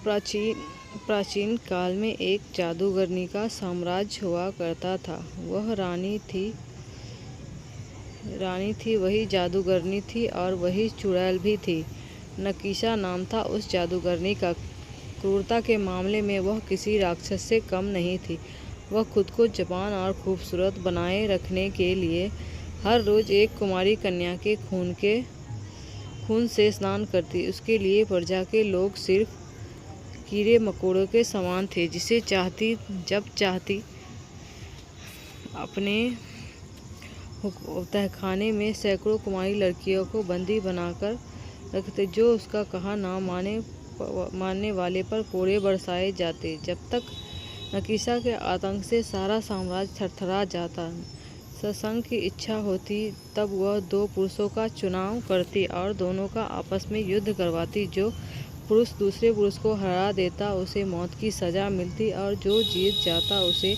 प्राचीन काल में एक जादूगरनी का साम्राज्य हुआ करता था। वह रानी थी, वही जादूगरनी थी और वही चुड़ैल भी थी। नकीसा नाम था उस जादूगरनी का। क्रूरता के मामले में वह किसी राक्षस से कम नहीं थी। वह खुद को जवान और खूबसूरत बनाए रखने के लिए हर रोज़ एक कुमारी कन्या के खून से स्नान करती। उसके लिए प्रजा के लोग सिर्फ कीड़े मकोड़ों के समान थे, जिसे जब चाहती अपने तहखाने में सैकड़ों कुमारी लड़कियों को बंदी बनाकर रखते, जो उसका कहा ना मानने वाले पर कोड़े बरसाए जाते। जब तक नकीसा के आतंक से सारा साम्राज्य थरथरा जाता। सत्संग की इच्छा होती तब वह 2 पुरुषों का चुनाव करती और दोनों का आपस में युद्ध करवाती। जो पुरुष दूसरे पुरुष को हरा देता उसे मौत की सज़ा मिलती और जो जीत जाता उसे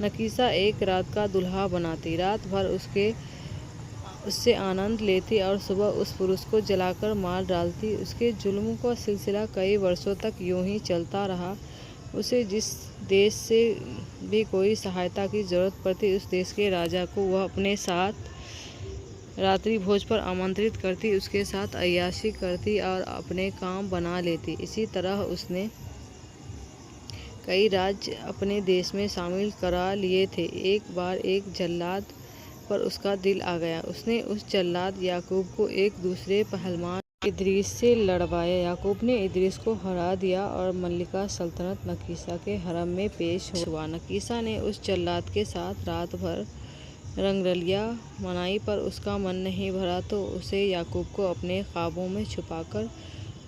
नकीसा एक रात का दुल्हा बनाती। रात भर उससे आनंद लेती और सुबह उस पुरुष को जलाकर मार डालती। उसके जुल्म का सिलसिला कई वर्षों तक यूं ही चलता रहा। उसे जिस देश से भी कोई सहायता की जरूरत पड़ती, उस देश के राजा को वह अपने साथ रात्रि भोज पर आमंत्रित करती, उसके साथ अय्याशी करती और अपने काम बना लेती। इसी तरह उसने कई राज्य अपने देश में शामिल करा लिए थे। एक बार एक जल्लाद पर उसका दिल आ गया। उसने उस जल्लाद याकूब को एक दूसरे पहलवान इदरीस से लड़वाया। याकूब ने इदरीस को हरा दिया और मल्लिका सल्तनत नकीसा के हरम में पेश हुआ। नकीसा ने उस जल्लाद के साथ रात भर रंगरलिया मनाई, पर उसका मन नहीं भरा तो उसे याकूब को अपने ख्वाबों में छुपाकर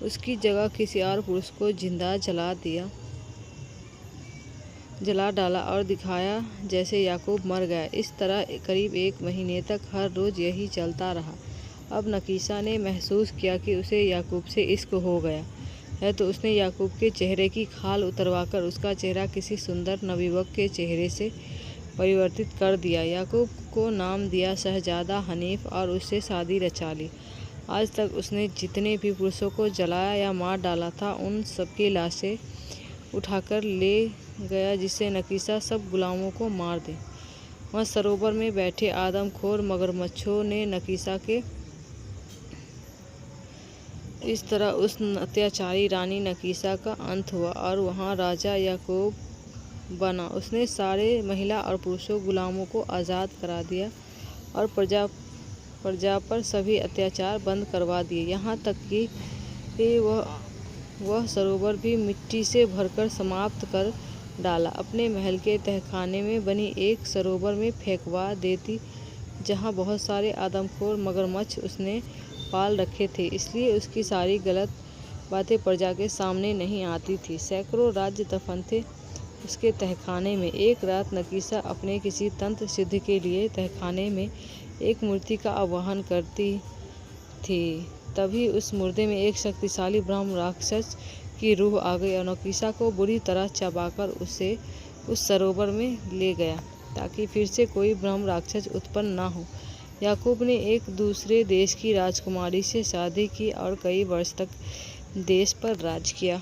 उसकी जगह किसी और पुरुष को जिंदा जला डाला और दिखाया जैसे याकूब मर गया। इस तरह करीब 1 महीने तक हर रोज़ यही चलता रहा। अब नकीसा ने महसूस किया कि उसे याकूब से इश्क हो गया है, तो उसने याकूब के चेहरे की खाल उतरवाकर उसका चेहरा किसी सुंदर नवयुवक के चेहरे से परिवर्तित कर दिया। याकूब को नाम दिया शहजादा हनीफ और उससे शादी रचा ली। आज तक उसने जितने भी पुरुषों को जलाया या मार डाला था, उन सबकी लाशें उठाकर ले गया, जिससे नकीसा सब गुलामों को मार दे। वहाँ सरोवर में बैठे आदमखोर मगरमच्छों ने नकीसा के इस तरह उस अत्याचारी रानी नकीसा का अंत हुआ और वहाँ राजा याकूब बना। उसने सारे महिला और पुरुषों गुलामों को आज़ाद करा दिया और प्रजा पर सभी अत्याचार बंद करवा दिए। यहाँ तक कि वह सरोवर भी मिट्टी से भरकर समाप्त कर डाला। अपने महल के तहखाने में बनी एक सरोवर में फेंकवा देती, जहाँ बहुत सारे आदमखोर मगरमच्छ उसने पाल रखे थे। इसलिए उसकी सारी गलत बातें प्रजा के सामने नहीं आती थी। सैकड़ों राज्य दफन थे उसके तहखाने में। एक रात नकीसा अपने किसी तंत्र सिद्ध के लिए तहखाने में एक मूर्ति का आवाहन करती थी। तभी उस मुर्दे में एक शक्तिशाली ब्रह्म राक्षस की रूह आ गई और नकीसा को बुरी तरह चबाकर उसे उस सरोवर में ले गया, ताकि फिर से कोई ब्रह्म राक्षस उत्पन्न न हो। याकूब ने एक दूसरे देश की राजकुमारी से शादी की और कई वर्ष तक देश पर राज किया।